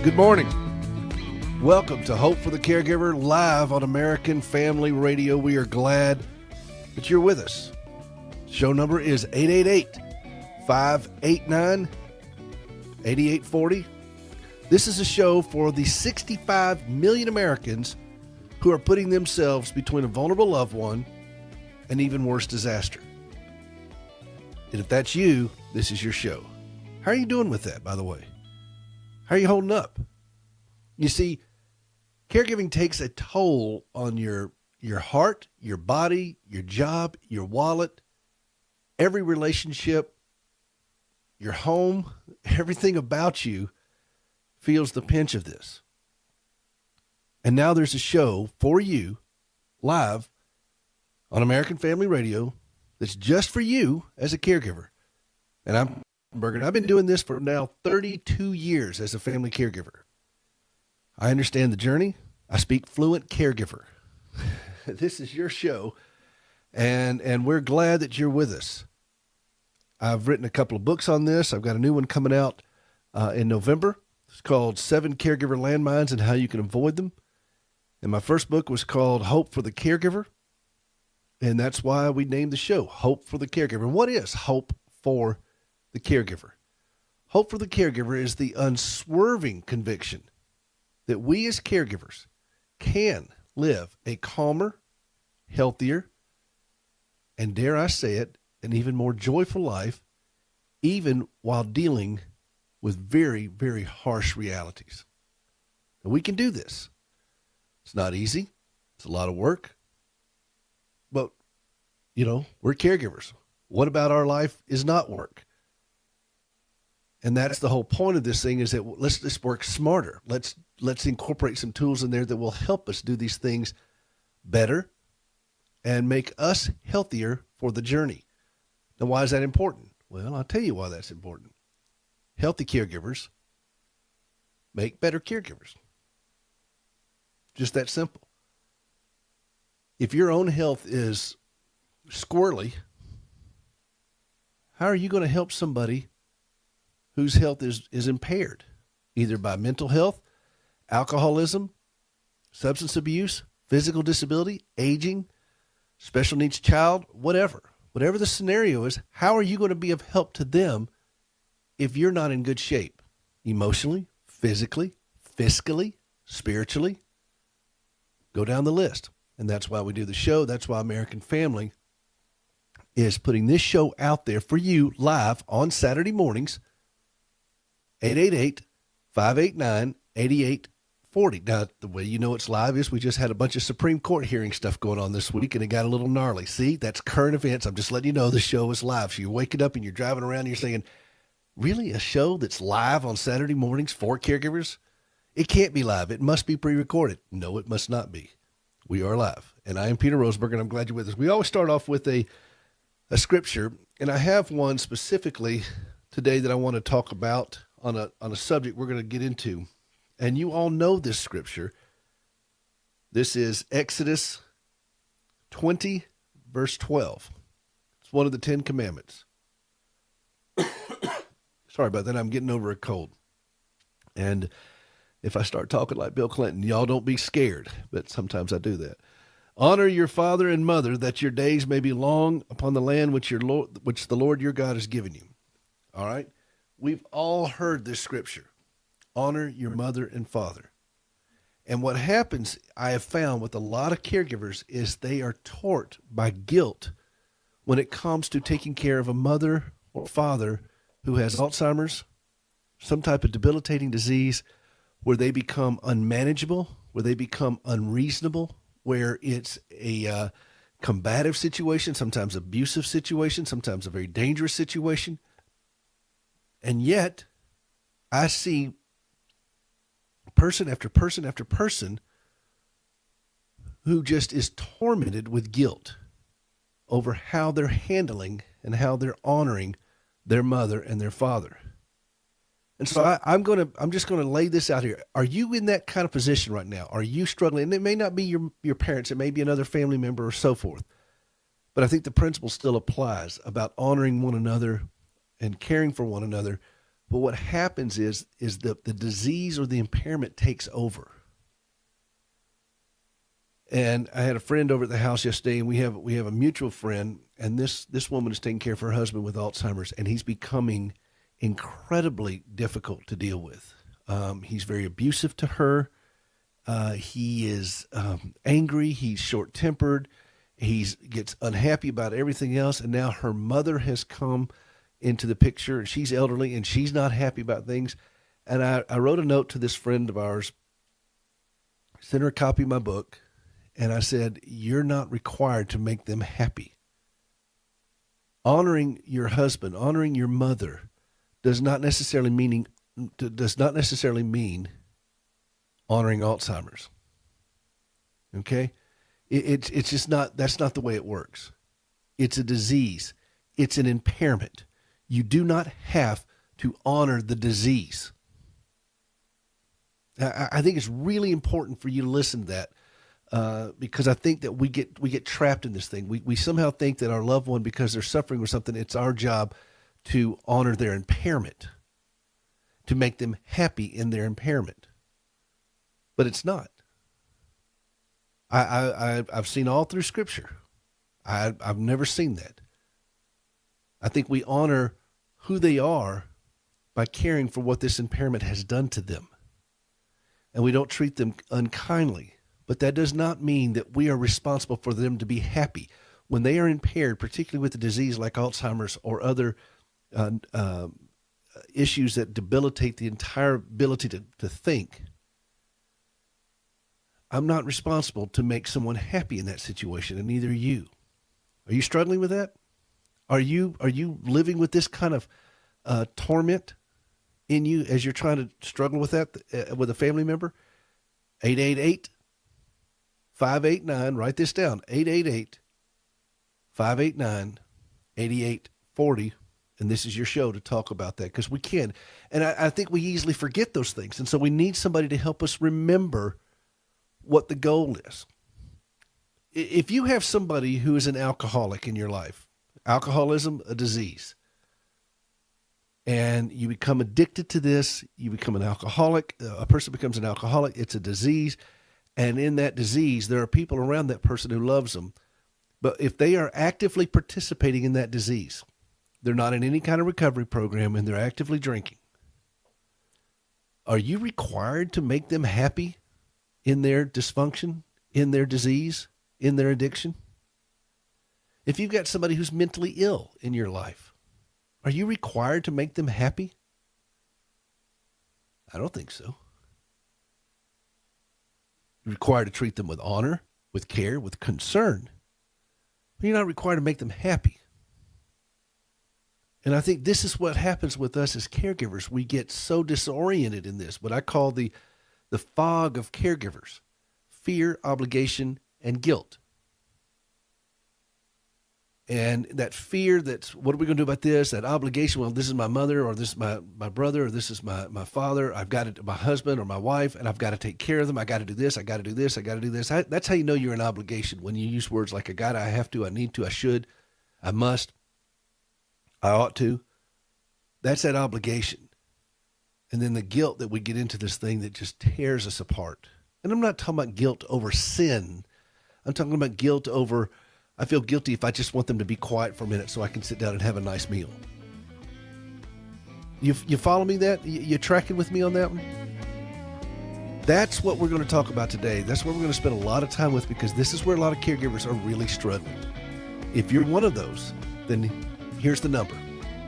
Good morning. Welcome to Hope for the Caregiver live on American Family Radio. We are glad that you're with us. Show number is 888-589-8840. This is a show for the 65 million Americans who are putting themselves between a vulnerable loved one and even worse disaster. And if that's you, this is your show. How are you doing with that, by the way? How are you holding up? You see, caregiving takes a toll on your heart, your body, your job, your wallet, every relationship, your home, everything about you feels the pinch of this. And now there's a show for you live on American Family Radio that's just for you as a caregiver. And I'm Bergen. I've been doing this for now 32 years as a family caregiver. I understand the journey. I speak fluent caregiver. This is your show, and we're glad that you're with us. I've written a couple of books on this. I've got a new one coming out in November. It's called 7 Caregiver Landmines and How You Can Avoid Them. And my first book was called Hope for the Caregiver. And that's why we named the show Hope for the Caregiver. And what is Hope for the Caregiver? Hope for the Caregiver is the unswerving conviction that we as caregivers can live a calmer, healthier, and dare I say it, an even more joyful life, even while dealing with very, very harsh realities. And we can do this. It's not easy. It's a lot of work. But, we're caregivers. What about our life is not work? And that's the whole point of this thing, is that let's work smarter. Let's incorporate some tools in there that will help us do these things better and make us healthier for the journey. Now, why is that important? Well, I'll tell you why that's important. Healthy caregivers make better caregivers. Just that simple. If your own health is squirrely, how are you going to help somebody whose health is impaired, either by mental health, alcoholism, substance abuse, physical disability, aging, special needs child, whatever the scenario is? How are you going to be of help to them if you're not in good shape, emotionally, physically, fiscally, spiritually? Go down the list. And that's why we do the show. That's why American Family is putting this show out there for you live on Saturday mornings, 888-589-8840. Now, the way you know it's live is we just had a bunch of Supreme Court hearing stuff going on this week, and it got a little gnarly. See, that's current events. I'm just letting you know the show is live. So you're waking up and you're driving around and you're saying, really, a show that's live on Saturday mornings for caregivers? It can't be live. It must be pre-recorded. No, it must not be. We are live. And I am Peter Roseberg, and I'm glad you're with us. We always start off with a scripture, and I have one specifically today that I want to talk about on a subject we're going to get into. And you all know this scripture. This is Exodus 20, verse 12. It's one of the 10 commandments. Sorry about that. I'm getting over a cold. And if I start talking like Bill Clinton, y'all don't be scared, but sometimes I do that. Honor your father and mother, that your days may be long upon the land which the Lord your God has given you. All right? We've all heard this scripture. Honor your mother and father. And what happens, I have found with a lot of caregivers, is they are taught by guilt when it comes to taking care of a mother or father who has Alzheimer's, some type of debilitating disease, where they become unmanageable, where they become unreasonable, where it's a combative situation, sometimes abusive situation, sometimes a very dangerous situation. And yet, I see person after person after person who just is tormented with guilt over how they're handling and how they're honoring their mother and their father. And so I'm just going to lay this out here. Are you in that kind of position right now? Are you struggling? And it may not be your parents. It may be another family member or so forth. But I think the principle still applies about honoring one another and caring for one another But what happens is the disease or the impairment takes over. And I had a friend over at the house yesterday, and we have a mutual friend, and this woman is taking care of her husband with Alzheimer's, and he's becoming incredibly difficult to deal with. He's very abusive to her. He is angry. He's short-tempered. He gets unhappy about everything else, and now her mother has come into the picture, and she's elderly, and she's not happy about things. And I wrote a note to this friend of ours, sent her a copy of my book, and I said, you're not required to make them happy. Honoring your husband, honoring your mother does not necessarily mean honoring Alzheimer's. Okay? It's just not, that's not the way it works. It's a disease. It's an impairment. You do not have to honor the disease. I think it's really important for you to listen to that. Because I think that we get trapped in this thing. We somehow think that our loved one, because they're suffering with something, it's our job to honor their impairment, to make them happy in their impairment. But it's not. I've seen all through Scripture. I've never seen that. I think we honor who they are by caring for what this impairment has done to them. And we don't treat them unkindly. But that does not mean that we are responsible for them to be happy. When they are impaired, particularly with a disease like Alzheimer's or other issues that debilitate the entire ability to think, I'm not responsible to make someone happy in that situation, and neither are you. Are you struggling with that? Are you living with this kind of torment in you as you're trying to struggle with that with a family member? 888-589, write this down, 888-589-8840. And this is your show to talk about that, because we can. And I think we easily forget those things. And so we need somebody to help us remember what the goal is. If you have somebody who is an alcoholic in your life, alcoholism, a disease, and you become addicted to this, you become an alcoholic, a person becomes an alcoholic, it's a disease. And in that disease, there are people around that person who loves them. But if they are actively participating in that disease, they're not in any kind of recovery program and they're actively drinking, are you required to make them happy in their dysfunction, in their disease, in their addiction? If you've got somebody who's mentally ill in your life, are you required to make them happy? I don't think so. You're required to treat them with honor, with care, with concern. But you're not required to make them happy. And I think this is what happens with us as caregivers. We get so disoriented in this, what I call the fog of caregivers: fear, obligation, and guilt. And that fear, that's what are we going to do about this? That obligation, well, this is my mother, or this is my brother, or this is my father. I've got it, my husband or my wife, and I've got to take care of them. I got to do this. I got to do this. I got to do this. That's how you know you're in obligation, when you use words like I got to, I have to, I need to, I should, I must, I ought to. That's that obligation. And then the guilt that we get into this thing that just tears us apart. And I'm not talking about guilt over sin. I'm talking about guilt over, I feel guilty if I just want them to be quiet for a minute so I can sit down and have a nice meal. You follow me that? You tracking with me on that one? That's what we're going to talk about today. That's what we're going to spend a lot of time with, because this is where a lot of caregivers are really struggling. If you're one of those, then here's the number: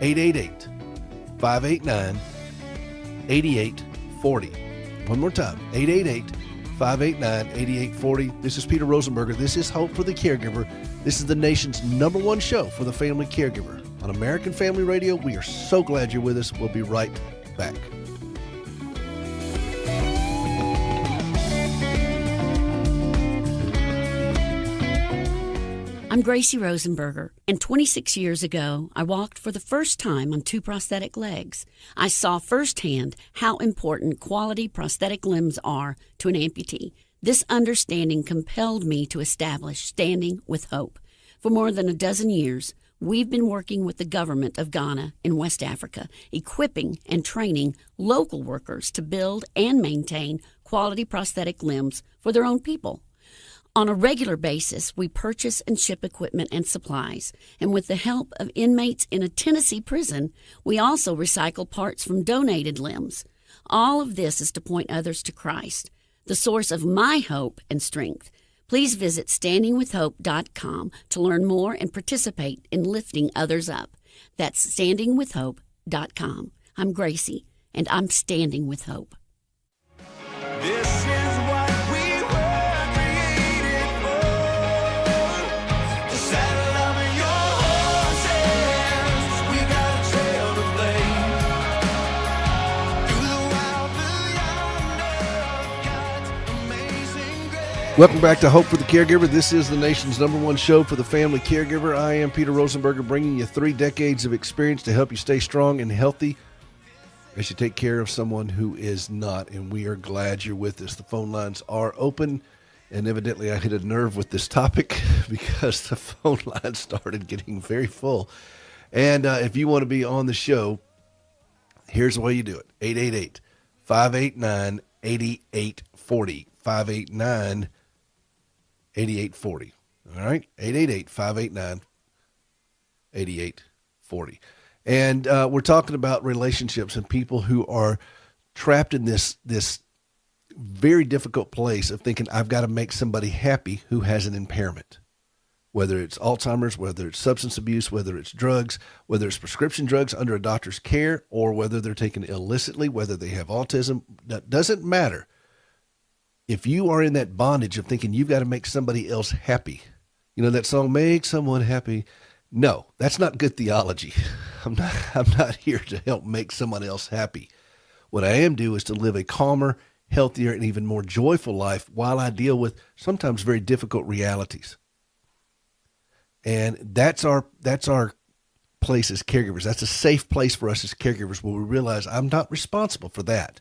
888-589-8840. One more time, 888-589-8840. This is Peter Rosenberger. This is Hope for the Caregiver. This is the nation's #1 show for the family caregiver. On American Family Radio, we are so glad you're with us. We'll be right back. I'm Gracie Rosenberger, and 26 years ago, I walked for the first time on 2 prosthetic legs. I saw firsthand how important quality prosthetic limbs are to an amputee. This understanding compelled me to establish Standing with Hope. For more than a dozen years, We've been working with the government of Ghana in West Africa, equipping and training local workers to build and maintain quality prosthetic limbs for their own people. On a regular basis, we purchase and ship equipment and supplies, and with the help of inmates in a Tennessee prison, we also recycle parts from donated limbs. All of this is to point others to Christ, the source of my hope and strength. Please visit standingwithhope.com to learn more and participate in lifting others up. That's standingwithhope.com. I'm Gracie, and I'm standing with hope. This is what we were created for. To saddle up your horses, we got a trail to blaze. Through the wild beyond God's amazing grace. Welcome back to Hope for the Caregiver. This is the nation's #1 show for the family caregiver. I am Peter Rosenberger, bringing you 3 decades of experience to help you stay strong and healthy as you take care of someone who is not, and we are glad you're with us. The phone lines are open, and evidently I hit a nerve with this topic because the phone lines started getting very full. And if you want to be on the show, here's the way you do it. 888-589-8840. 589-8840. All right? 888-589-8840. And we're talking about relationships and people who are trapped in this very difficult place of thinking, I've got to make somebody happy who has an impairment, whether it's Alzheimer's, whether it's substance abuse, whether it's drugs, whether it's prescription drugs under a doctor's care, or whether they're taken illicitly, whether they have autism. That doesn't matter. If you are in that bondage of thinking you've got to make somebody else happy, you know that song, Make Someone Happy. No, that's not good theology. I'm not here to help make someone else happy. What I am doing is to live a calmer, healthier, and even more joyful life while I deal with sometimes very difficult realities. And that's our place as caregivers. That's a safe place for us as caregivers where we realize I'm not responsible for that.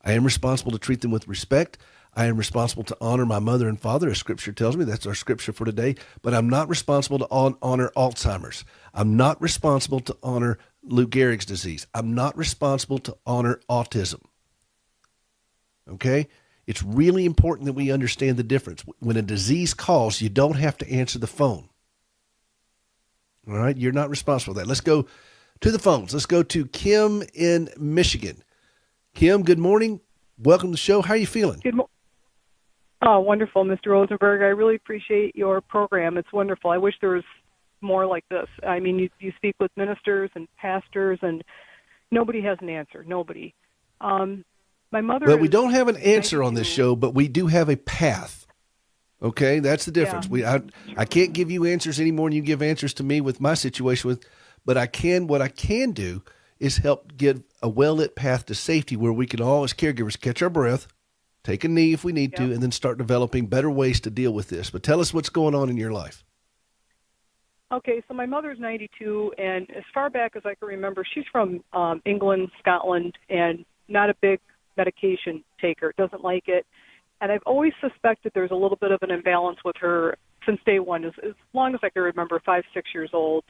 I am responsible to treat them with respect. I am responsible to honor my mother and father, as Scripture tells me. That's our Scripture for today. But I'm not responsible to honor Alzheimer's. I'm not responsible to honor Lou Gehrig's disease. I'm not responsible to honor autism. Okay? It's really important that we understand the difference. When a disease calls, you don't have to answer the phone. All right? You're not responsible for that. Let's go to the phones. Let's go to Kim in Michigan. Kim, good morning. Welcome to the show. How are you feeling? Good morning. Oh, wonderful, Mr. Rosenberg. I really appreciate your program. It's wonderful. I wish there was more like this. I mean, you speak with ministers and pastors, and nobody has an answer. Nobody. My mother. Well, we don't have an answer on this show, but we do have a path. Okay, that's the difference. Yeah. I can't give you answers any more than you give answers to me with my situation. But what I can do is help give a well-lit path to safety where we can all, as caregivers, catch our breath, take a knee if we need to, and then start developing better ways to deal with this. But tell us what's going on in your life. Okay, so my mother's 92, and as far back as I can remember, she's from England, Scotland, and not a big medication taker, doesn't like it. And I've always suspected there's a little bit of an imbalance with her since day one, as long as I can remember, 5, 6 years old.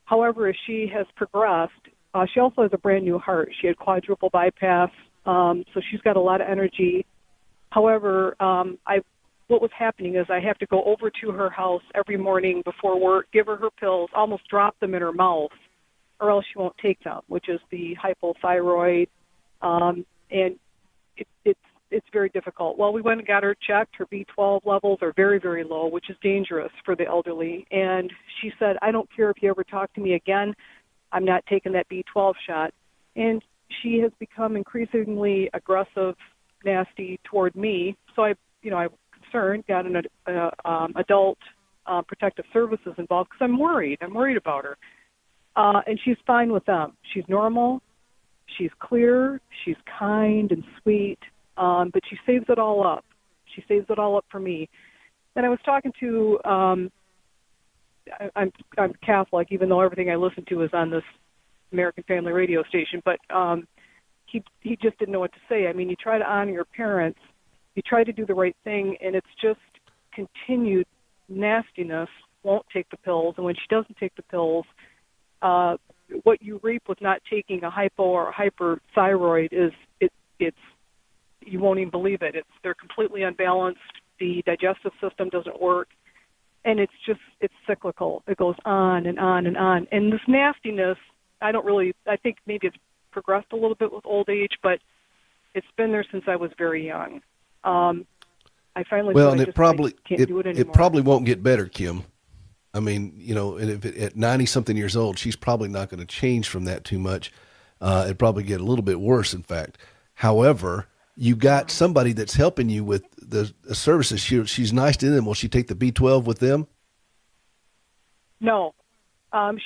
However, as she has progressed, she also has a brand new heart. She had quadruple bypass, so she's got a lot of energy. However, what was happening is I have to go over to her house every morning before work, give her her pills, almost drop them in her mouth, or else she won't take them, which is the hypothyroid, and it's very difficult. Well, we went and got her checked. Her B12 levels are very, very low, which is dangerous for the elderly. And she said, I don't care if you ever talk to me again, I'm not taking that B12 shot. And she has become increasingly aggressive, nasty toward me. So I'm concerned, got an adult protective services involved because I'm worried. I'm worried about her. And she's fine with them. She's normal. She's clear. She's kind and sweet. But she saves it all up. She saves it all up for me. And I was talking to, I'm Catholic, even though everything I listen to is on this American Family radio station, but he just didn't know what to say. I mean, you try to honor your parents, you try to do the right thing, and it's just continued nastiness won't take the pills, and when she doesn't take the pills, what you reap with not taking a hypo or a hyperthyroid is it's you won't even believe it. They're completely unbalanced. The digestive system doesn't work, and it's cyclical. It goes on and on and on. And this nastiness, I think maybe it's progressed a little bit with old age, but it's been there since I was very young. I finally Well, said and I can't do it anymore. it probably won't get better, Kim. I mean, and if at 90-something years old, she's probably not going to change from that too much. It'd probably get a little bit worse, in fact. However, you got somebody that's helping you with the services. She's nice to them. Will she take the B12 with them? No.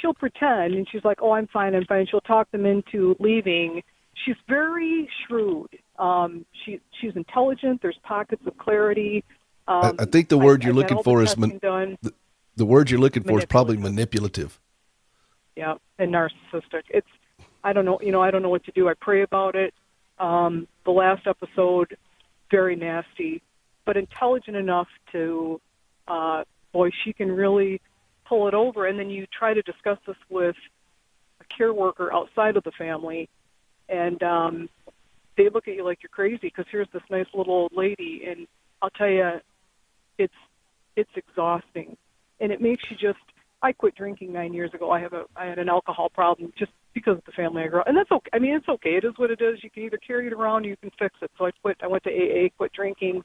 She'll pretend, and she's like, oh, I'm fine. She'll talk them into leaving. She's very shrewd. She's intelligent. There's pockets of clarity. I think the word you're looking for is the word you're looking for is probably manipulative. Yeah, and narcissistic. I don't know. I don't know what to do. I pray about it. The last episode, very nasty, but intelligent enough to, she can really pull it over. And then you try to discuss this with a care worker outside of the family, and they look at you like you're crazy because here's this nice little old lady, and I'll tell you, it's exhausting, and it makes you just. I quit drinking 9 years ago. I had an alcohol problem just because of the family I grew up, and that's okay. I mean, it's okay. It is what it is. You can either carry it around or you can fix it. So I quit. I went to AA, quit drinking,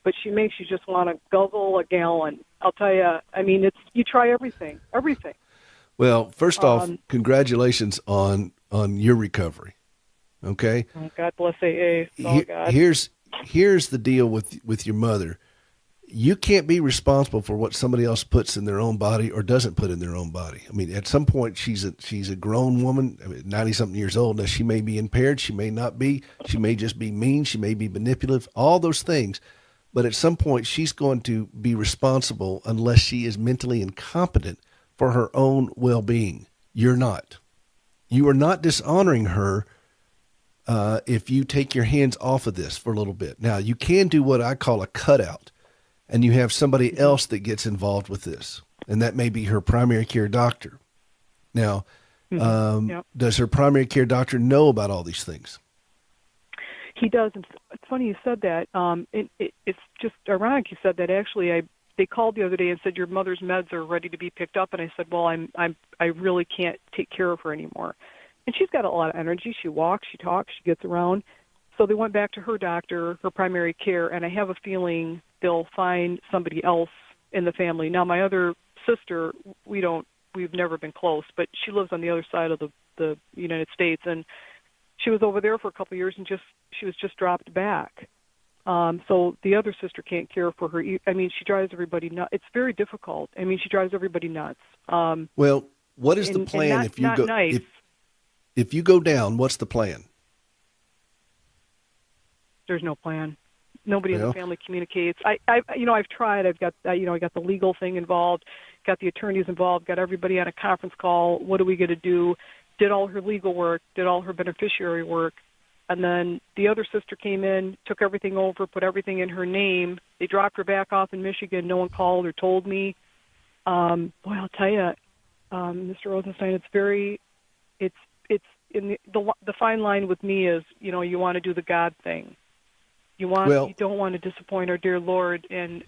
but she makes you just want to guzzle a gallon. I'll tell you. I mean, you try everything. Well, first off, congratulations on your recovery. Okay. Oh, God bless AA. Oh, God. Here's the deal with your mother. You can't be responsible for what somebody else puts in their own body or doesn't put in their own body. I mean, at some point, she's a grown woman, 90-something years old. Now, she may be impaired. She may not be. She may just be mean. She may be manipulative, all those things. But at some point, she's going to be responsible unless she is mentally incompetent for her own well-being. You're not. You are not dishonoring her if you take your hands off of this for a little bit. Now, you can do what I call a cutout. And you have somebody else that gets involved with this, and that may be her primary care doctor. Now, does her primary care doctor know about all these things? He does. It's funny you said that. It's just ironic you said that. Actually, they called the other day and said your mother's meds are ready to be picked up, and I said, well, I really can't take care of her anymore. And she's got a lot of energy. She walks, she talks, she gets around. So they went back to her doctor, her primary care, and I have a feeling they'll find somebody else in the family. Now, my other sister, we've never been close, but she lives on the other side of the United States, and she was over there for a couple of years, and she was just dropped back. So the other sister can't care for her. I mean, she drives everybody nuts. It's very difficult. I mean, she drives everybody nuts. Well, what is the plan if you go nice. if you go down? What's the plan? There's no plan. Nobody in the family communicates. I've tried. I've got, I got the legal thing involved, got the attorneys involved, got everybody on a conference call. What are we going to do? Did all her legal work, did all her beneficiary work. And then the other sister came in, took everything over, put everything in her name. They dropped her back off in Michigan. No one called or told me. Boy, I'll tell you, Mr. Rosenstein, it's in the fine line with me is, you want to do the God thing. You don't want to disappoint our dear Lord, and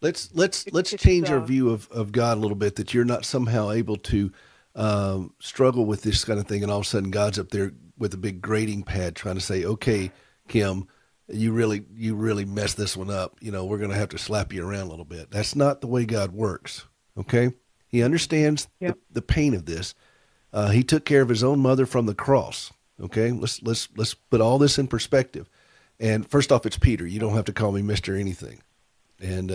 let's change our view of God a little bit. That you're not somehow able to struggle with this kind of thing, and all of a sudden God's up there with a big grading pad trying to say, "Okay, Kim, you really messed this one up. We're going to have to slap you around a little bit." That's not the way God works. Okay, He understands the pain of this. He took care of His own mother from the cross. Okay, let's put all this in perspective. And first off, it's Peter. You don't have to call me Mr. anything. And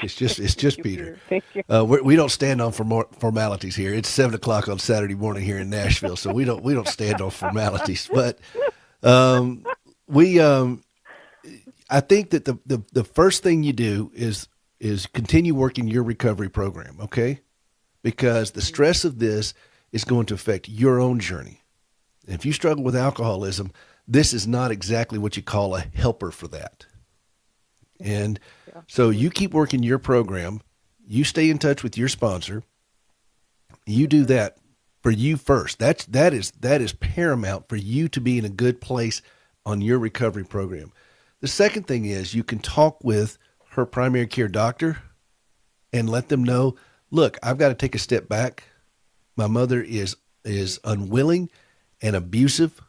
it's just Peter. Thank you. We don't stand on formalities here. It's 7:00 on Saturday morning here in Nashville, so we don't stand on formalities. But I think that the first thing you do is continue working your recovery program. Okay, because the stress of this is going to affect your own journey. If you struggle with alcoholism, this is not exactly what you call a helper for that. And so you keep working your program, you stay in touch with your sponsor. You do that for you first. That is paramount for you to be in a good place on your recovery program. The second thing is you can talk with her primary care doctor and let them know, look, I've got to take a step back. My mother is unwilling and abusive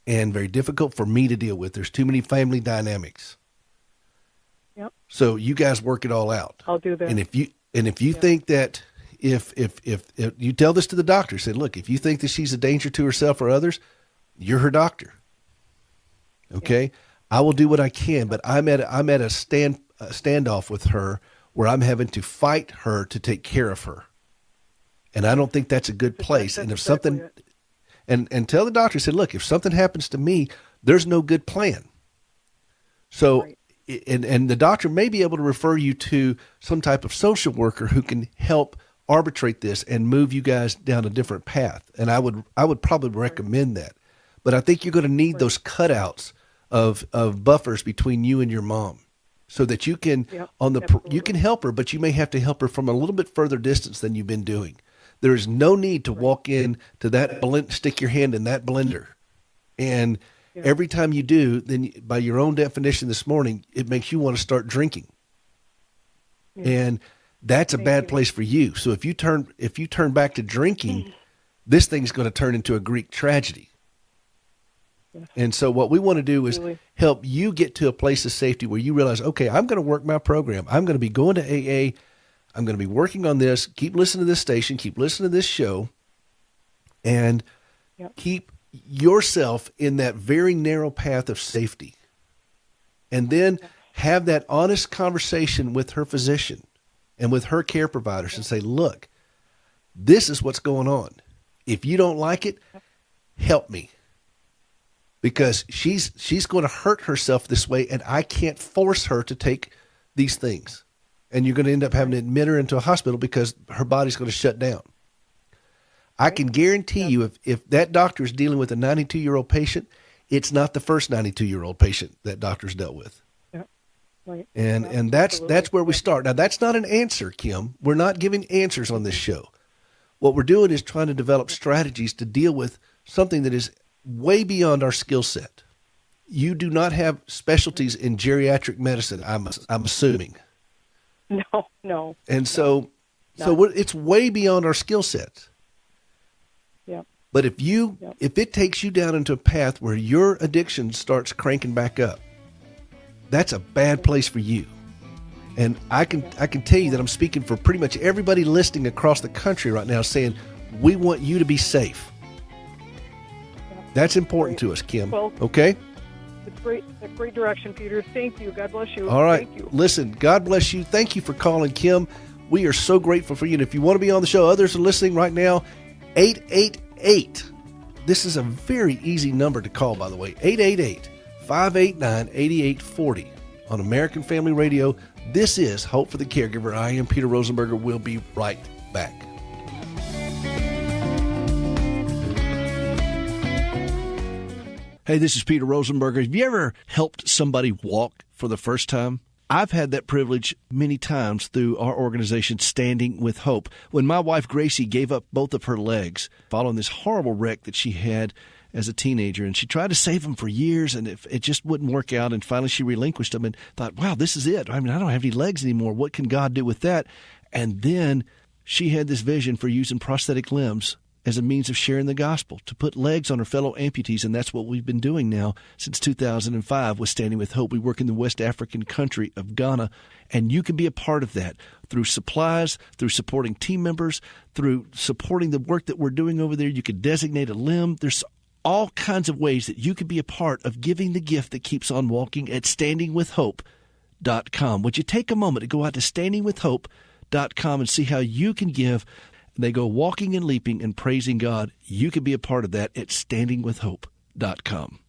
and very difficult for me to deal with. There's too many family dynamics. Yep. So you guys work it all out. I'll do that. And if you think that if you tell this to the doctor, say, look, if you think that she's a danger to herself or others, you're her doctor. Okay. I will do what I can, but I'm at a standoff with her where I'm having to fight her to take care of her. And I don't think that's a good place. And if something, and tell the doctor, say, look, if something happens to me, there's no good plan. So, and the doctor may be able to refer you to some type of social worker who can help arbitrate this and move you guys down a different path. And I would probably recommend that. But I think you're going to need those cutouts of buffers between you and your mom, so that you can you can help her, but you may have to help her from a little bit further distance than you've been doing. There is no need to walk in to that stick your hand in that blender, and every time you do, then by your own definition this morning, it makes you want to start drinking, and that's a bad place for you. So if you turn back to drinking, this thing's going to turn into a Greek tragedy. And so what we want to do is help you get to a place of safety where you realize, okay, I'm going to work my program. I'm going to be going to AA. I'm going to be working on this. Keep listening to this station. Keep listening to this show. And keep yourself in that very narrow path of safety. And then have that honest conversation with her physician and with her care providers and say, look, this is what's going on. If you don't like it, help me. Because she's going to hurt herself this way, and I can't force her to take these things. And you're going to end up having to admit her into a hospital because her body's going to shut down. I can guarantee you if that doctor is dealing with a 92-year-old patient, it's not the first 92-year-old patient that doctor's dealt with. Yeah. Right. And that's where we start. Now, that's not an answer, Kim. We're not giving answers on this show. What we're doing is trying to develop strategies to deal with something that is way beyond our skill set. You do not have specialties in geriatric medicine, I'm assuming. No. And so it's way beyond our skill sets. Yeah. But if it takes you down into a path where your addiction starts cranking back up, that's a bad place for you. And I can tell you that I'm speaking for pretty much everybody listening across the country right now, saying we want you to be safe. That's important to us, Kim. Well, okay? It's great. A great direction, Peter. Thank you. God bless you. All right. Thank you. Listen, God bless you. Thank you for calling, Kim. We are so grateful for you. And if you want to be on the show, others are listening right now, 888. This is a very easy number to call, by the way. 888-589-8840 on American Family Radio. This is Hope for the Caregiver. I am Peter Rosenberger. We'll be right back. Hey, this is Peter Rosenberger. Have you ever helped somebody walk for the first time? I've had that privilege many times through our organization, Standing with Hope. When my wife, Gracie, gave up both of her legs following this horrible wreck that she had as a teenager, and she tried to save them for years, and it just wouldn't work out, and finally she relinquished them and thought, wow, this is it. I mean, I don't have any legs anymore. What can God do with that? And then she had this vision for using prosthetic limbs as a means of sharing the gospel, to put legs on her fellow amputees, and that's what we've been doing now since 2005 with Standing with Hope. We work in the West African country of Ghana, and you can be a part of that through supplies, through supporting team members, through supporting the work that we're doing over there. You could designate a limb. There's all kinds of ways that you could be a part of giving the gift that keeps on walking at standingwithhope.com. Would you take a moment to go out to standingwithhope.com and see how you can give? They go walking and leaping and praising God. You can be a part of that at standingwithhope.com.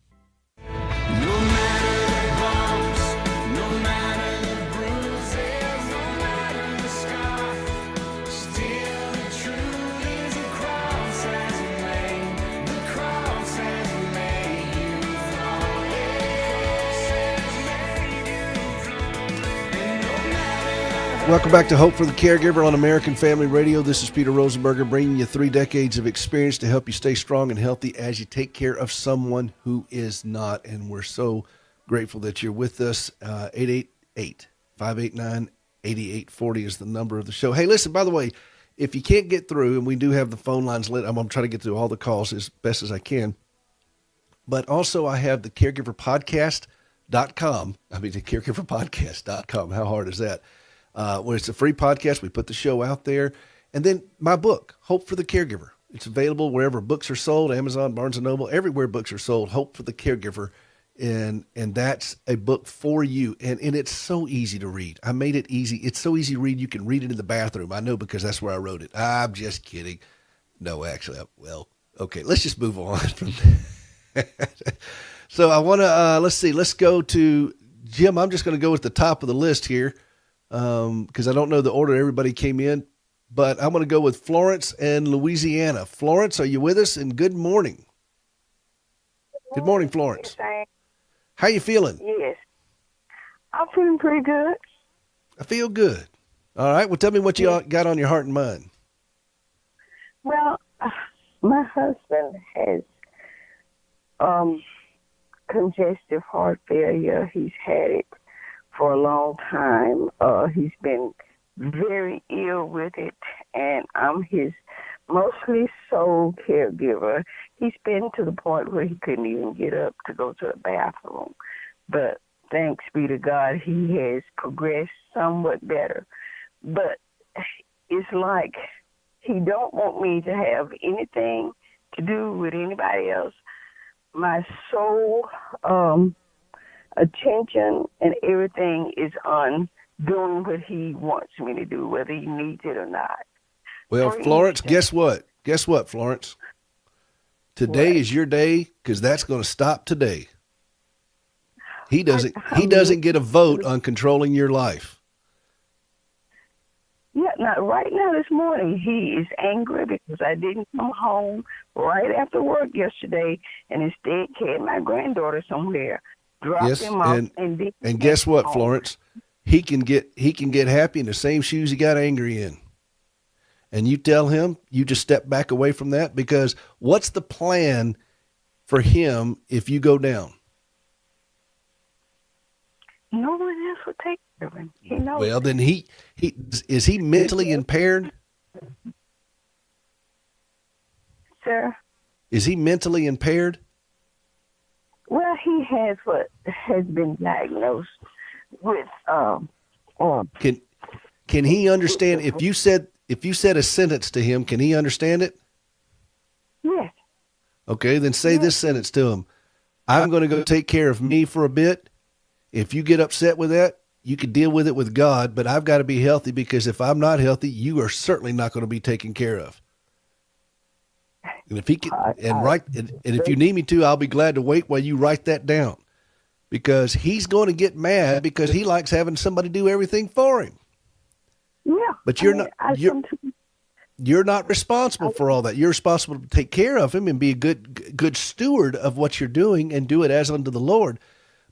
No matter the bumps, no matter the bruises, no matter the scar, still the truth is the cross has made, the cross has made you flawless, has made you flawless. And no matter the Welcome back to Hope for the Caregiver on American Family Radio. This is Peter Rosenberger bringing you 3 decades of experience to help you stay strong and healthy as you take care of someone who is not. And we're so grateful that you're with us. 888-589-8840 is the number of the show. Hey, listen, by the way, if you can't get through, and we do have the phone lines lit, I'm going to try to get through all the calls as best as I can. But also I have the caregiverpodcast.com. I mean, the caregiverpodcast.com. How hard is that? Where it's a free podcast. We put the show out there. And then my book, Hope for the Caregiver. It's available wherever books are sold, Amazon, Barnes & Noble, everywhere books are sold, Hope for the Caregiver. And that's a book for you. And it's so easy to read. I made it easy. It's so easy to read. You can read it in the bathroom. I know because that's where I wrote it. I'm just kidding. No, actually, well, okay, let's just move on from that. So I want to, let's see, let's go to Jim. I'm just going to go at the top of the list here. Because I don't know the order everybody came in, but I'm going to go with Florence and Louisiana. Florence, are you with us? And good morning. Good morning, Florence. Yes, I am. How you feeling? Yes. I'm feeling pretty good. I feel good. All right. Well, tell me what you got on your heart and mind. Well, my husband has congestive heart failure. He's had it for a long time. He's been very ill with it, and I'm his mostly sole caregiver. He's been to the point where he couldn't even get up to go to the bathroom. But thanks be to God, he has progressed somewhat better. But it's like he don't want me to have anything to do with anybody else. My sole attention and everything is on doing what he wants me to do, whether he needs it or not. Well, Florence, guess what? Guess what, Florence? Today is your day, because that's going to stop today. He doesn't get a vote on controlling your life. Yeah, right now this morning he is angry because I didn't come home right after work yesterday and instead carried my granddaughter somewhere. Yes, and guess what, Florence? He can get happy in the same shoes he got angry in. And you tell him, you just step back away from that, because what's the plan for him if you go down? No one else will take care of him. He knows. Well, then is he mentally impaired? Sir? Is he mentally impaired? Well, he has what has been diagnosed with Can he understand if you said a sentence to him, can he understand it? Yes. Okay, then say this sentence to him. I'm going to go take care of me for a bit. If you get upset with that, you can deal with it with God, but I've got to be healthy, because if I'm not healthy, you are certainly not going to be taken care of. And if he can, and if you need me to, I'll be glad to wait while you write that down, because he's going to get mad because he likes having somebody do everything for him. Yeah. But you're not responsible for all that. You're responsible to take care of him and be a good steward of what you're doing and do it as unto the Lord.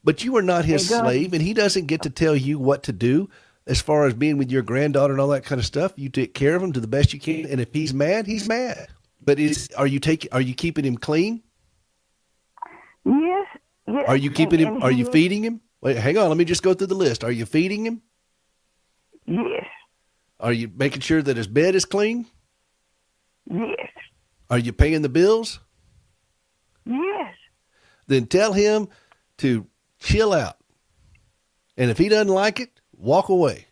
But you are not his slave, and he doesn't get to tell you what to do as far as being with your granddaughter and all that kind of stuff. You take care of him to the best you can, and if he's mad, he's mad. But are you keeping him clean? Yes. Yes. Are you keeping him? Are you feeding him? Wait, hang on. Let me just go through the list. Are you feeding him? Yes. Are you making sure that his bed is clean? Yes. Are you paying the bills? Yes. Then tell him to chill out. And if he doesn't like it, walk away.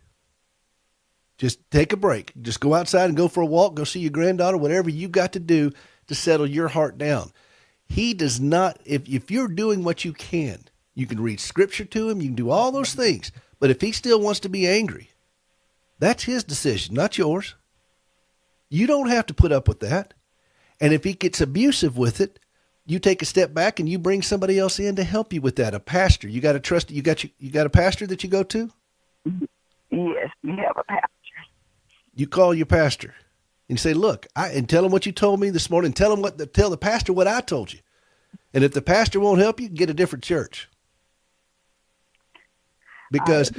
Just take a break. Just go outside and go for a walk, go see your granddaughter, whatever you got to do to settle your heart down. He does not, if you're doing what you can read scripture to him, you can do all those things. But if he still wants to be angry, that's his decision, not yours. You don't have to put up with that. And if he gets abusive with it, you take a step back and you bring somebody else in to help you with that. A pastor. You got to trust. You got a pastor that you go to? Yes, we have a pastor. You call your pastor and say, look, and tell him what you told me this morning. Tell the pastor what I told you. And if the pastor won't help you, get a different church. Because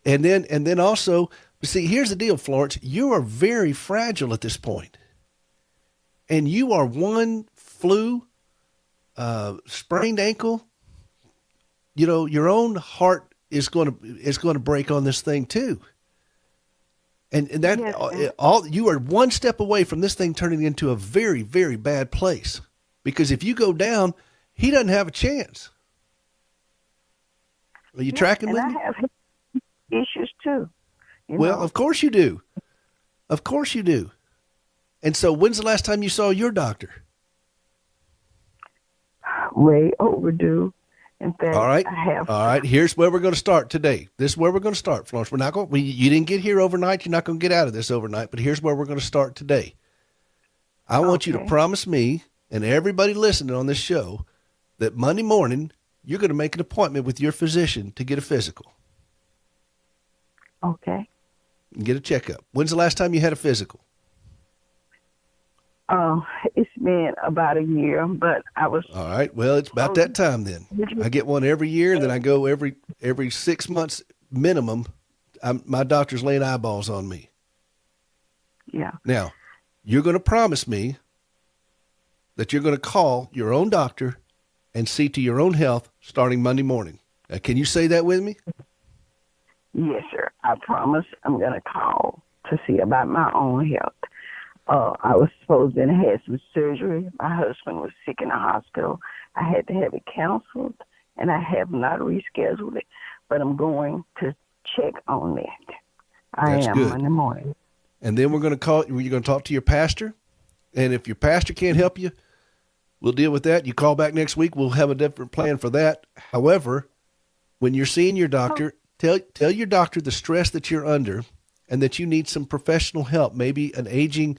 And then also, see, here's the deal, Florence. You are very fragile at this point. And you are one flu, sprained ankle. You know, your own heart is going to break on this thing too. And that Yes, all you are one step away from this thing turning into a very, very bad place. Because if you go down, he doesn't have a chance. Are you tracking and with I me? have issues too. Well, of course you do. Of course you do. And so when's the last time you saw your doctor? way overdue. In fact, All right. I have. All right. Here's where we're going to start today. This is where we're going to start, Florence. We're not going. You didn't get here overnight. You're not going to get out of this overnight. But here's where we're going to start today. I want you to Okay. promise me and everybody listening on this show that Monday morning you're going to make an appointment with your physician to get a physical Okay. and get a checkup. When's the last time you had a physical? It's been about a year, but I was. All right. Well, it's about that time then. I get one every year, and then I go every 6 months minimum. My doctor's laying eyeballs on me. Yeah. Now, you're going to promise me that you're going to call your own doctor and see to your own health starting Monday morning. Can you say that with me? Yes, sir. I promise I'm going to call to see about my own health. I was supposed to have had some surgery. My husband was sick in the hospital. I had to have it canceled, and I have not rescheduled it, but I'm going to check on that. That's I am good. Monday morning. And then we're going to call. You're going to talk to your pastor, and if your pastor can't help you, we'll deal with that. You call back next week. We'll have a different plan for that. However, when you're seeing your doctor, tell your doctor the stress that you're under, and that you need some professional help. Maybe an aging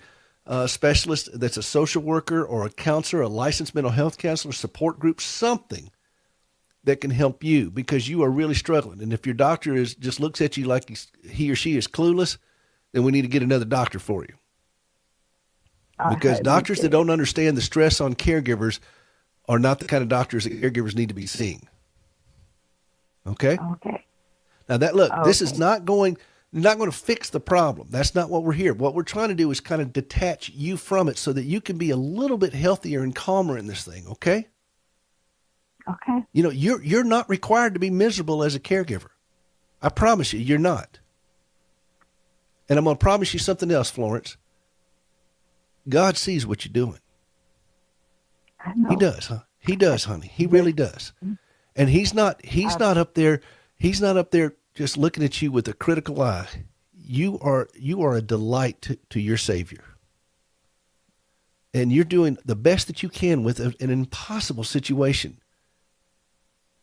specialist that's a social worker or a counselor, a licensed mental health counselor, support group, something that can help you because you are really struggling. And if your doctor just looks at you like he or she is clueless, then we need to get another doctor for you. Because doctors that don't understand the stress on caregivers are not the kind of doctors that caregivers need to be seeing. Okay? Okay. Now this is not going to fix the problem. That's not what we're here. What we're trying to do is kind of detach you from it so that you can be a little bit healthier and calmer in this thing, okay? Okay. You know, you're not required to be miserable as a caregiver. I promise you, you're not. And I'm going to promise you something else, Florence. God sees what you're doing. I know. He does, huh? He does, honey. He really does. And he's not up there just looking at you with a critical eye. You are a delight to your Savior. And you're doing the best that you can with an impossible situation.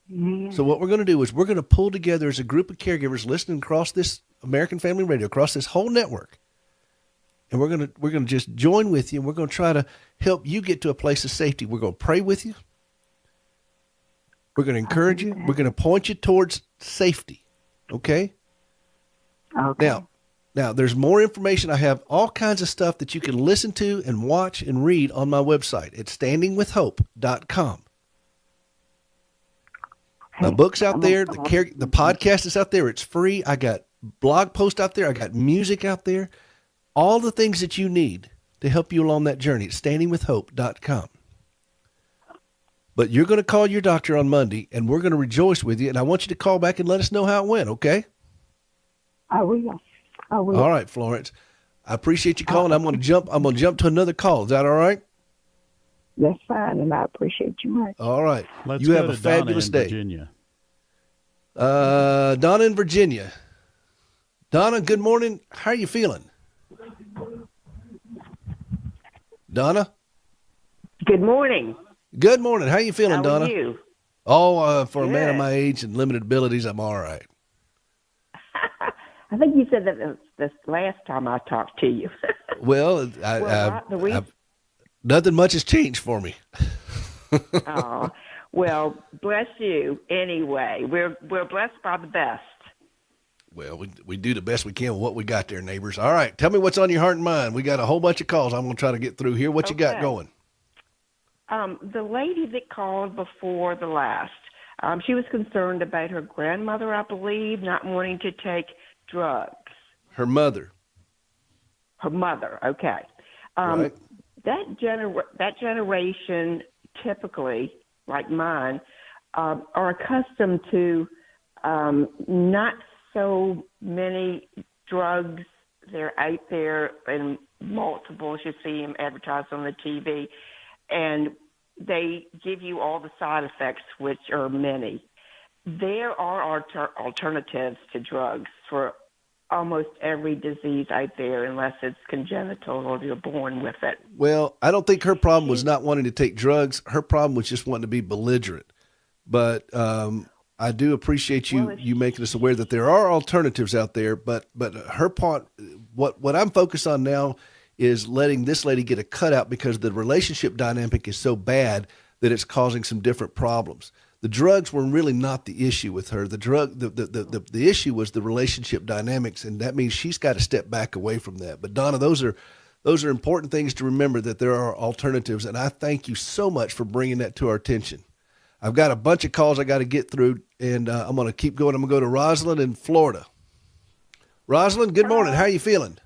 Yeah. So what we're going to do is we're going to pull together as a group of caregivers listening across this American Family Radio, across this whole network. And we're going to just join with you, and we're going to try to help you get to a place of safety. We're going to pray with you. We're going to encourage you. We're going to point you towards safety. Okay? Okay. Now there's more information. I have all kinds of stuff that you can listen to and watch and read on my website at standingwithhope.com. My book's out there. The podcast is out there. It's free. I got blog posts out there. I got music out there. All the things that you need to help you along that journey at standingwithhope.com. But you're going to call your doctor on Monday, and we're going to rejoice with you. And I want you to call back and let us know how it went, okay? I will. All right, Florence. I appreciate you calling. I'm going to jump to another call. Is that all right? That's fine, and I appreciate you much. All right. Let's you go have to a fabulous Donna in day. Virginia. Donna in Virginia. Donna, good morning. How are you feeling? Donna? Good morning. Good morning. How are you feeling, How Donna? are you? Oh, for a man of Good. my age and limited abilities, I'm all right. I think you said that this last time I talked to you. Well, nothing much has changed for me. Oh, well, bless you. Anyway, we're blessed by the best. Well, we do the best we can with what we got there, neighbors. All right. Tell me what's on your heart and mind. We got a whole bunch of calls I'm going to try to get through here. What you got Okay. going? The lady that called before the last, She was concerned about her grandmother, I believe, not wanting to take drugs. Her mother. Her mother, okay. Right. That generation, typically, like mine, are accustomed to not so many drugs. They're out there in multiples. You see them advertised on the TV, and they give you all the side effects, which are many. There are alternatives to drugs for almost every disease out there, unless it's congenital or you're born with it. Well, I don't think her problem was not wanting to take drugs. Her problem was just wanting to be belligerent. But I do appreciate you making us aware that there are alternatives out there. But her part, what I'm focused on now is letting this lady get a cutout because the relationship dynamic is so bad that it's causing some different problems. The drugs were really not the issue with her. The issue was the relationship dynamics, and that means she's got to step back away from that. But Donna, those are important things to remember, that there are alternatives, and I thank you so much for bringing that to our attention. I've got a bunch of calls I got to get through, and I'm going to keep going. I'm going to go to Rosalind in Florida. Rosalind, good morning. How are you feeling?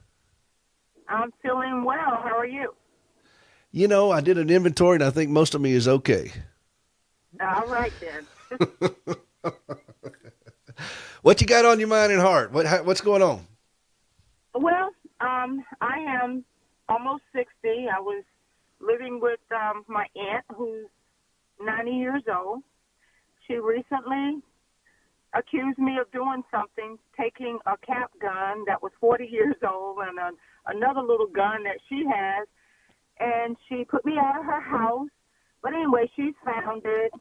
I'm feeling well. How are you? You know, I did an inventory, and I think most of me is okay. All right, then. What you got on your mind and heart? What's going on? Well, I am almost 60. I was living with my aunt, who's 90 years old. She recently accused me of doing something, taking a cap gun that was 40 years old and another little gun that she has, and she put me out of her house. But anyway, she's found it,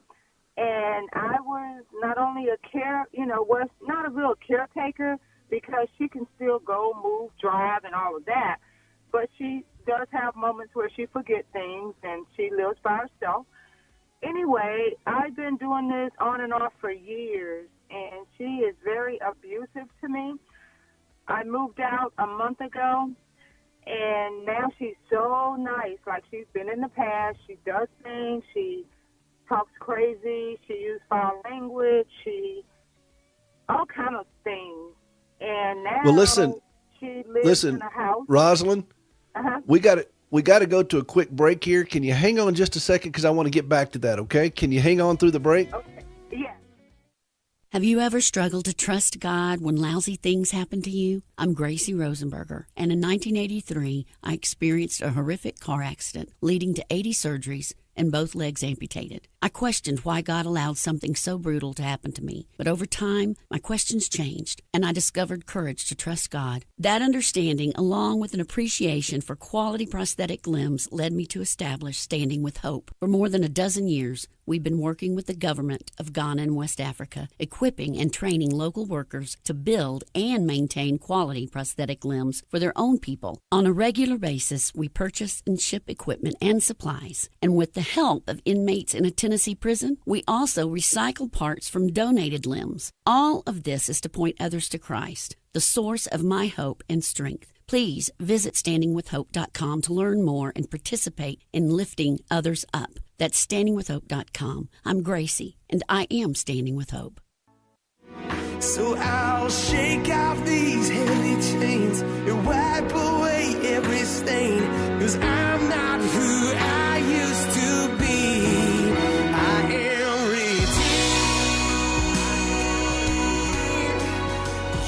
and I was not only was not a real caretaker, because she can still go, move, drive, and all of that, but she does have moments where she forgets things, and she lives by herself. Anyway, I've been doing this on and off for years, and she is very abusive to me. I moved out a month ago, and now she's so nice. Like, she's been in the past. She does things. She talks crazy. She uses foul language. All kind of things. And now she lives in a house. Rosalind, Uh-huh. we got to go to a quick break here. Can you hang on just a second? Because I want to get back to that, okay? Can you hang on through the break? Okay. Yeah. Have you ever struggled to trust God when lousy things happen to you? I'm Gracie Rosenberger, and in 1983, I experienced a horrific car accident leading to 80 surgeries and both legs amputated. I questioned why God allowed something so brutal to happen to me. But over time, my questions changed, and I discovered courage to trust God. That understanding, along with an appreciation for quality prosthetic limbs, led me to establish Standing with Hope. For more than a dozen years, we've been working with the government of Ghana and West Africa, equipping and training local workers to build and maintain quality prosthetic limbs for their own people. On a regular basis, we purchase and ship equipment and supplies, and with the help of inmates in a Tennessee prison, we also recycle parts from donated limbs. All of this is to point others to Christ, the source of my hope and strength. Please visit standingwithhope.com to learn more and participate in lifting others up. That's standingwithhope.com. I'm Gracie, and I am Standing with Hope. So I'll shake off these heavy chains and wipe away every stain, 'cause I'm not who I used to be. I am redeemed.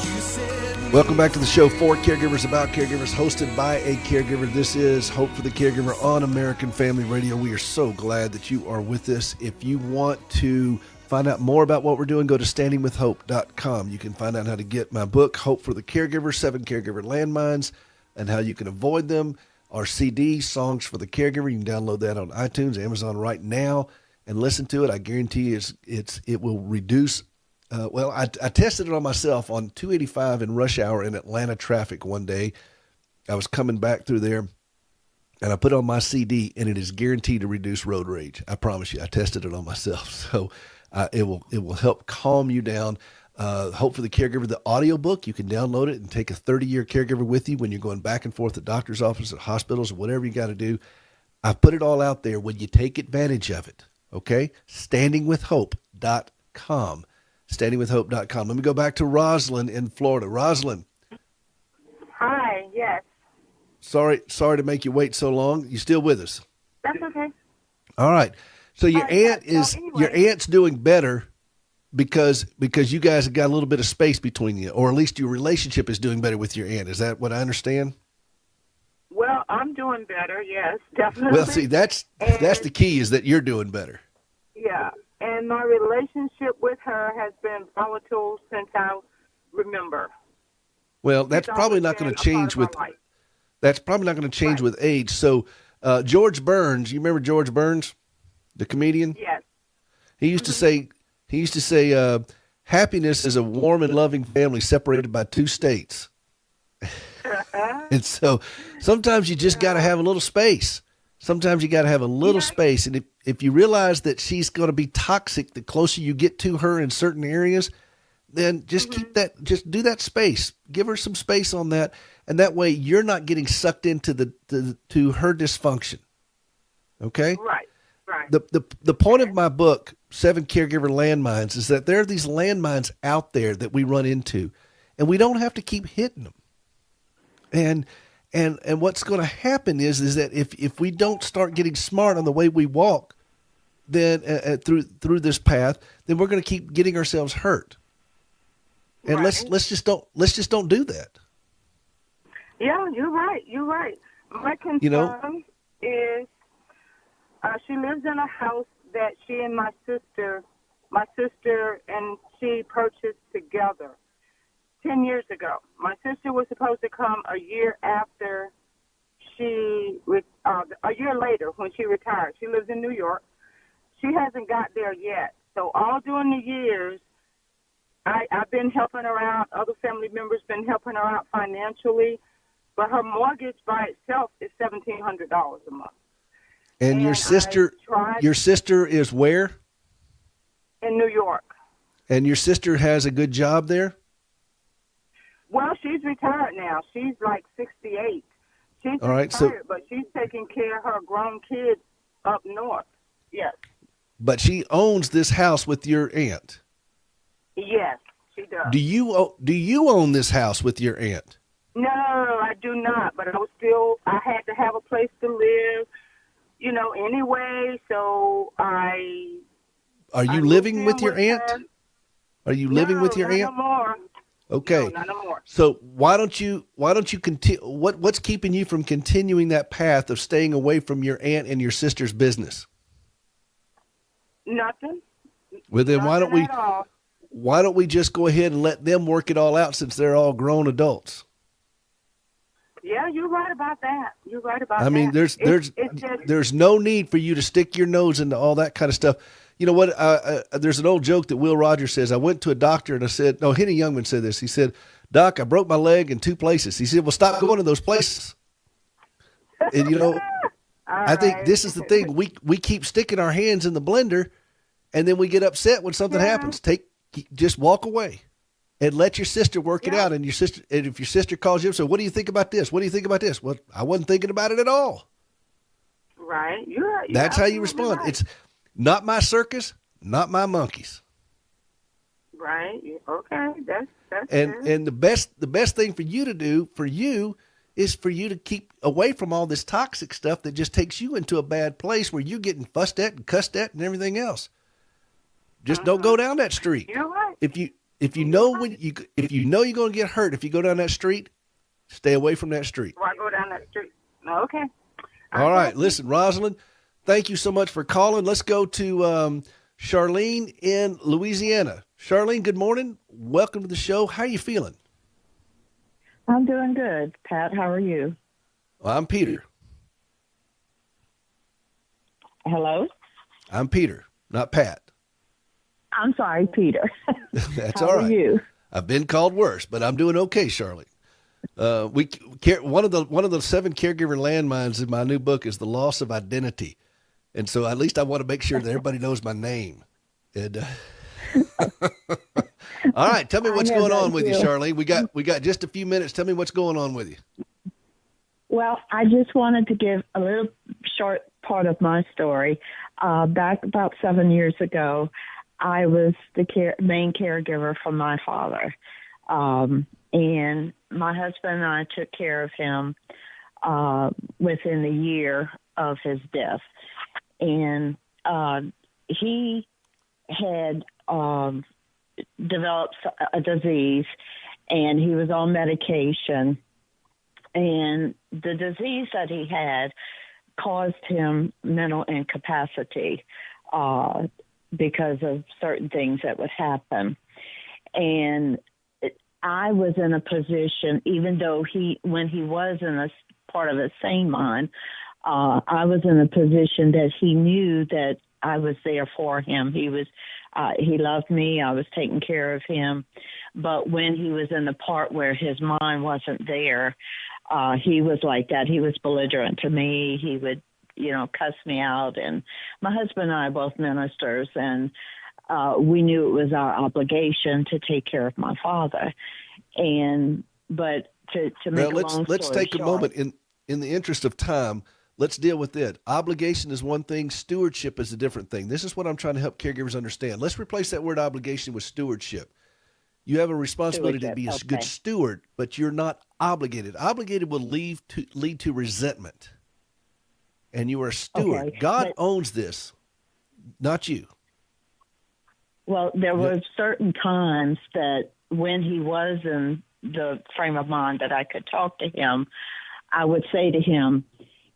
You said Welcome back to the show for caregivers, about caregivers, hosted by a caregiver. This is Hope for the Caregiver on American Family Radio. We are so glad that you are with us. If you want to find out more about what we're doing, go to standingwithhope.com. You can find out how to get my book, Hope for the Caregiver, 7 Caregiver Landmines, and how you can avoid them. Our CD, Songs for the Caregiver, you can download that on iTunes, Amazon right now, and listen to it. I guarantee you it will reduce. I tested it on myself on 285 in rush hour in Atlanta traffic one day. I was coming back through there, and I put on my CD, and it is guaranteed to reduce road rage. I promise you. I tested it on myself. So it will help calm you down. Hope for the Caregiver, the audiobook, you can download it and take a 30-year caregiver with you when you're going back and forth to doctor's office, at hospitals, whatever you got to do. I put it all out there. When you take advantage of it, okay? Standingwithhope.com. standingwithhope.com. Standingwithhope.com. Let me go back to Rosalind in Florida. Rosalind, Hi, yes. sorry to make you wait so long. You still with us? That's okay. All right. So your Yeah, aunt so anyway. your aunt's doing better because you guys have got a little bit of space between you, or at least your relationship is doing better with your aunt. Is that what I understand? Well, I'm doing better, yes, definitely. Well, see, that's the key, is that you're doing better. Yeah, and my relationship with her has been volatile since I remember. Well, that's She's probably always not going been to a part change of my with life. that's probably not going to change Right. with age. So, George Burns, you remember George Burns, the comedian? Yes. He used to say happiness is a warm and loving family separated by 2 states. And so sometimes you just got to have a little space. Sometimes you got to have a little space. And if you realize that she's going to be toxic the closer you get to her in certain areas, then just keep that, just do that space. Give her some space on that. And that way you're not getting sucked into to her dysfunction. Okay? Right. Right. The point of my book, 7 Caregiver Landmines, is that there are these landmines out there that we run into, and we don't have to keep hitting them. And what's going to happen is that if we don't start getting smart on the way we walk, then through this path, then we're going to keep getting ourselves hurt. And Right. let's just don't do that. Yeah, you're right. You're right. My concern is she lives in a house that she and my sister and she purchased together 10 years ago. My sister was supposed to come a year after a year later when she retired. She lives in New York. She hasn't got there yet. So all during the years, I've been helping her out. Other family members been helping her out financially. But her mortgage by itself is $1,700 a month. And your sister is where? In New York. And your sister has a good job there? Well, she's retired now. She's like 68. She's All right, retired, but she's taking care of her grown kids up north. Yes. But she owns this house with your aunt. Yes, she does. Do you own this house with your aunt? No, I do not. But I had to have a place to live, anyway. So Are you living with your aunt? Are you living with your aunt? No more. Okay. No, not no more. So why don't you continue? What's keeping you from continuing that path of staying away from your aunt and your sister's business? Nothing. Well, then Nothing at all. why don't we just go ahead and let them work it all out, since they're all grown adults? Yeah, you're right about that. You're right about that. I mean, It's just, there's no need for you to stick your nose into all that kind of stuff. You know what? There's an old joke that Will Rogers says. I went to a doctor and I said, no, Henny Youngman said this. He said, "Doc, I broke my leg in 2 places." He said, "Well, stop going to those places." And I think this is the thing. We keep sticking our hands in the blender, and then we get upset when something happens. Just walk away. And let your sister work it out. And if your sister calls you up, so what do you think about this? What do you think about this? Well, I wasn't thinking about it at all. right. You're right. That's how you respond. Right. It's not my circus, not my monkeys. Right. Okay. That's And good. and the best thing for you to do is for you to keep away from all this toxic stuff that just takes you into a bad place where you're getting fussed at and cussed at and everything else. Just don't go down that street. You're right. If you know you're going to get hurt if you go down that street, stay away from that street. Why go down that street? Okay. All right. Listen, Rosalind, thank you so much for calling. Let's go to Charlene in Louisiana. Charlene, good morning. Welcome to the show. How are you feeling? I'm doing good, Pat. How are you? Well, I'm Peter. Hello? I'm Peter, not Pat. I'm sorry, Peter. That's How all right. are you? I've been called worse, but I'm doing okay, Charlene. One of the 7 caregiver landmines in my new book is the loss of identity, and so at least I want to make sure that everybody knows my name. And all right, tell me what's going on with you, Charlene. We got just a few minutes. Tell me what's going on with you. Well, I just wanted to give a little short part of my story. Back about 7 years ago, I was the main caregiver for my father. And my husband and I took care of him within the year of his death. And he had developed a disease, and he was on medication. And the disease that he had caused him mental incapacity because of certain things that would happen. And I was in a position, even though when he was in a part of a sane mind, I was in a position that he knew that I was there for him. He loved me. I was taking care of him. But when he was in the part where his mind wasn't there, he was like that. He was belligerent to me. He would, cuss me out. And my husband and I are both ministers, and we knew it was our obligation to take care of my father. But to make a long story let's take a short, moment in the interest of time. Let's deal with it. Obligation is one thing. Stewardship is a different thing. This is what I'm trying to help caregivers understand. Let's replace that word obligation with stewardship. You have a responsibility to be a good steward, but you're not obligated. Obligated will lead to resentment. And you are a steward. Okay, God owns this, not you. Well, there were certain times that when he was in the frame of mind that I could talk to him, I would say to him,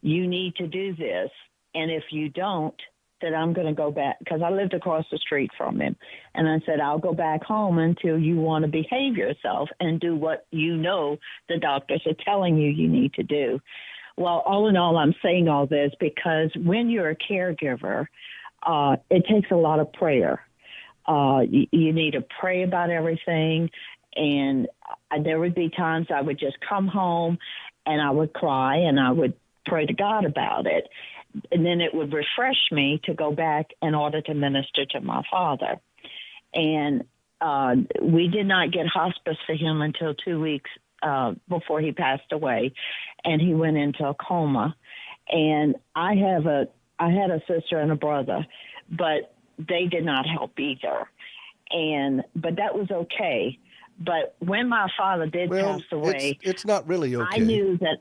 you need to do this. And if you don't, then I'm going to go back, because I lived across the street from him. And I said, I'll go back home until you want to behave yourself and do what the doctors are telling you need to do. Well, all in all, I'm saying all this because when you're a caregiver, it takes a lot of prayer. You need to pray about everything. And there would be times I would just come home and I would cry and I would pray to God about it. And then it would refresh me to go back in order to minister to my father. And we did not get hospice for him until 2 weeks before he passed away, and he went into a coma. And I had a sister and a brother, but they did not help either. But that was okay. But when my father did pass away, it's not really okay. I knew that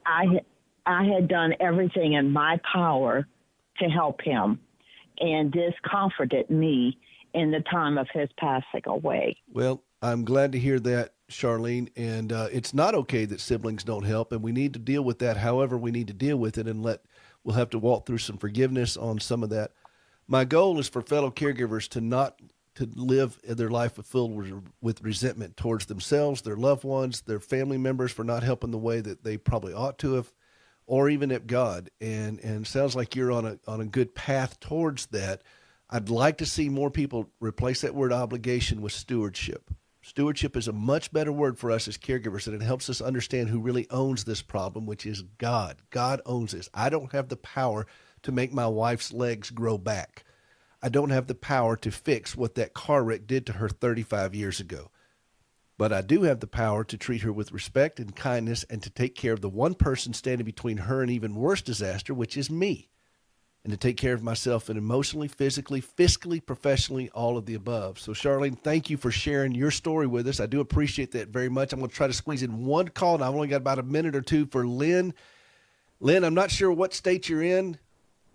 I had done everything in my power to help him, and this comforted me in the time of his passing away. Well, I'm glad to hear that, Charlene, and it's not okay that siblings don't help, and we need to deal with that however we need to deal with it, and we'll have to walk through some forgiveness on some of that. My goal is for fellow caregivers to live their life filled with resentment towards themselves, their loved ones, their family members for not helping the way that they probably ought to have, or even at God. And sounds like you're on a good path towards that. I'd like to see more people replace that word obligation with stewardship. Stewardship is a much better word for us as caregivers, and it helps us understand who really owns this problem, which is God. God owns this. I don't have the power to make my wife's legs grow back. I don't have the power to fix what that car wreck did to her 35 years ago. But I do have the power to treat her with respect and kindness and to take care of the one person standing between her and even worse disaster, which is me. And to take care of myself and emotionally, physically, fiscally, professionally, all of the above. So, Charlene, thank you for sharing your story with us. I do appreciate that very much. I'm going to try to squeeze in one call, and I've only got about a minute or two for Lynn. Lynn, I'm not sure what state you're in,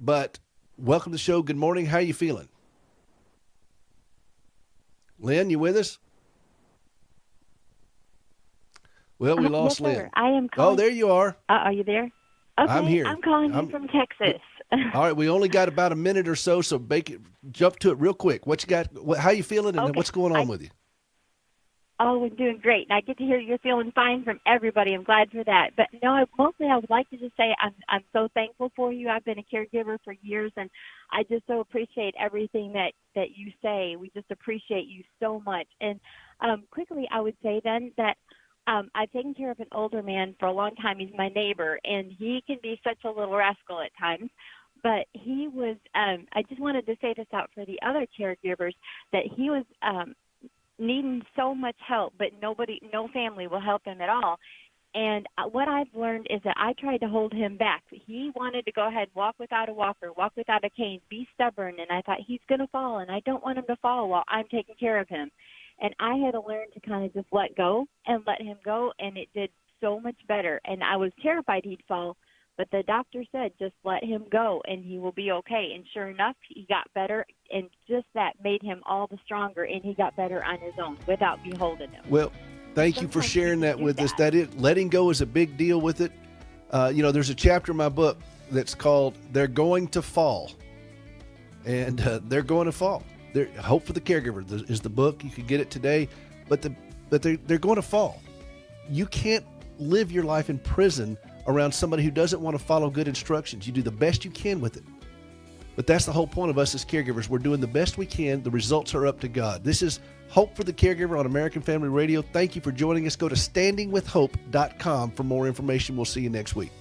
but welcome to the show. Good morning. How are you feeling? Lynn, you with us? Well, we lost yes, Lynn. Sir. I am calling. Oh, there you are. Are you there? Okay, I'm here. I'm calling you from Texas. All right, we only got about a minute or so jump to it real quick. What you got? How you feeling, and what's going on with you? Oh, we're doing great. And I get to hear you're feeling fine from everybody. I'm glad for that. But no, mostly I would like to just say I'm so thankful for you. I've been a caregiver for years, and I just so appreciate everything that you say. We just appreciate you so much. And quickly, I would say then that I've taken care of an older man for a long time. He's my neighbor, and he can be such a little rascal at times. But he was, I just wanted to say this out for the other caregivers, that he was needing so much help, but no family will help him at all. And what I've learned is that I tried to hold him back. He wanted to go ahead, walk without a walker, walk without a cane, be stubborn. And I thought, he's going to fall, and I don't want him to fall while I'm taking care of him. And I had to learn to kind of just let go and let him go, and it did so much better. And I was terrified he'd fall, but the doctor said, just let him go, and he will be okay. And sure enough, he got better, and just that made him all the stronger, and he got better on his own without me holding him. Well, thank you for sharing that with us. Letting go is a big deal with it. There's a chapter in my book that's called "They're Going to Fall," and they're going to fall. Hope for the Caregiver is the book. You can get it today, but they're going to fall. You can't live your life in prison around somebody who doesn't want to follow good instructions. You do the best you can with it. But that's the whole point of us as caregivers. We're doing the best we can. The results are up to God. This is Hope for the Caregiver on American Family Radio. Thank you for joining us. Go to standingwithhope.com for more information. We'll see you next week.